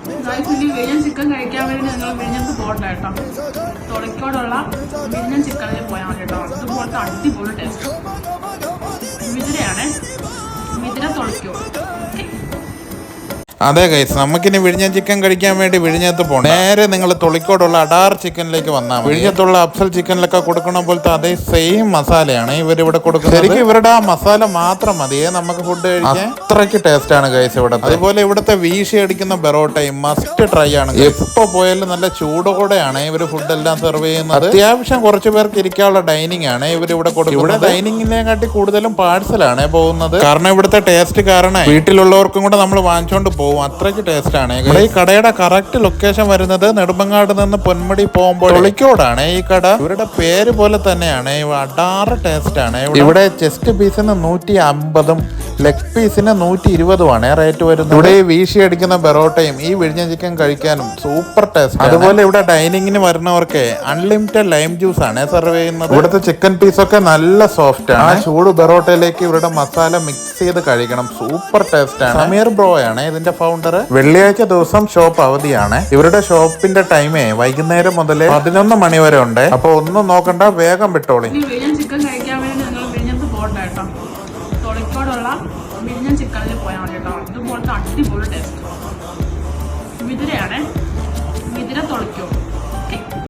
വിഴിഞ്ഞം ചിക്കൻ കഴിക്കാൻ വേണ്ടി നിങ്ങൾ വിഴിഞ്ഞത്ത് പോകണ്ട കേട്ടോ. തൊളിക്കോടുള്ള വിഴിഞ്ഞം ചിക്കനിൽ പോയാൽ മതി കേട്ടോ. അതുപോലത്തെ അടിപൊളി ടേസ്റ്റ്. മിതിരയാണേ, മിതിര തൊളിക്കോ. അതെ ഗൈസ്, നമുക്കിനി വിഴിഞ്ഞം ചിക്കൻ കഴിക്കാൻ വേണ്ടി വിഴിഞ്ഞത്ത് പോകണം. നേരെ നിങ്ങൾ തൊളിക്കോടുള്ള അടാർ ചിക്കനിലേക്ക് വന്നാൽ വിഴിഞ്ഞത്തുള്ള അഫ്സൽ ചിക്കനിലൊക്കെ കൊടുക്കണ പോലത്തെ അതേ സെയിം മസാലയാണ് ഇവരിവിടെ കൊടുക്കുന്നത്. ശരിക്കും ഇവരുടെ ആ മസാല മാത്രം മതിയേ നമുക്ക് ഫുഡ് കഴിക്കാൻ. അത്രയ്ക്ക് ടേസ്റ്റ് ആണ് ഗൈസ് ഇവിടെ. അതുപോലെ ഇവിടുത്തെ വീശി അടിക്കുന്ന ബെറോട്ടയും മസ്റ്റ് ട്രൈ ആണ്. എപ്പോ പോയാലും നല്ല ചൂടോടെയാണ് ഇവർ ഫുഡെല്ലാം സെർവ് ചെയ്യുന്നത്. അത്യാവശ്യം കുറച്ച് പേർക്ക് ഇരിക്കാനുള്ള ഡൈനിങ് ആണ് ഇവരിവിടെ കൊടുക്കുന്നത്. ഇവിടെ ഡൈനിങ്ങിനെക്കാട്ടി കൂടുതലും പാഴ്സലാണ് പോകുന്നത്. കാരണം ഇവിടുത്തെ ടേസ്റ്റ് കാരണം വീട്ടിലുള്ളവർക്കും കൂടെ നമ്മൾ വാങ്ങിച്ചോണ്ട് പോകും. അത്രയ്ക്ക് ടേസ്റ്റ് ആണ്. ഈ കടയുടെ കറക്റ്റ് ലൊക്കേഷൻ വരുന്നത് നെടുമ്പങ്ങാട് നിന്ന് പൊന്മുടി പോകുമ്പോൾ തൊളിക്കോടാണ് ഈ കട. ഇവരുടെ പേര് പോലെ തന്നെയാണ്. അടാറ് ടേസ്റ്റ് ആണ്. ഇവിടെ ചെസ്റ്റ് പീസിന് 150, ലെഗ് പീസിന് 120 റേറ്റ് വരുന്നത്. ഇവിടെ ഈ വീശി അടിക്കുന്ന ബെറോട്ടയും ഈ വിഴിഞ്ഞ ചിക്കൻ കഴിക്കാനും സൂപ്പർ ടേസ്റ്റ്. അതുപോലെ ഇവിടെ ഡൈനിങ്ങിന് വരുന്നവർക്ക് അൺലിമിറ്റഡ് ലൈം ജ്യൂസ് ആണ് സെർവ് ചെയ്യുന്നത്. ഇവിടുത്തെ ചിക്കൻ പീസൊക്കെ നല്ല സോഫ്റ്റ് ആണ്. ആ ചൂട് ബെറോട്ടയിലേക്ക് ഇവരുടെ മസാല മിക്സ് ചെയ്ത് കഴിക്കണം. സൂപ്പർ ടേസ്റ്റ് ആണ്. സമീർ ബ്രോ ആണ് ഇതിന്റെ ഫൗണ്ടർ. വെള്ളിയാഴ്ച ദിവസം ഷോപ്പ് അവധിയാണ്. ഇവരുടെ ഷോപ്പിന്റെ ടൈമേ വൈകുന്നേരം മുതൽ 11 മണി വരെ ഉണ്ട്. അപ്പൊ ഒന്നും നോക്കണ്ട, വേഗം വിട്ടോളി. വിഴിഞ്ഞം ചിക്കൻ കഴിക്കാൻ വേണ്ടി നിങ്ങൾ വിഴിഞ്ഞത്ത് പോകണ്ട കേട്ടോ. തൊളിക്കോടുള്ള വിഴിഞ്ഞം ചിക്കനിൽ പോയാൽ മതി കേട്ടോ. അതുപോലത്തെ അടിപൊളി ടേസ്റ്റ്. മിതിരയാണേ, മിതിര തൊളിക്കോ.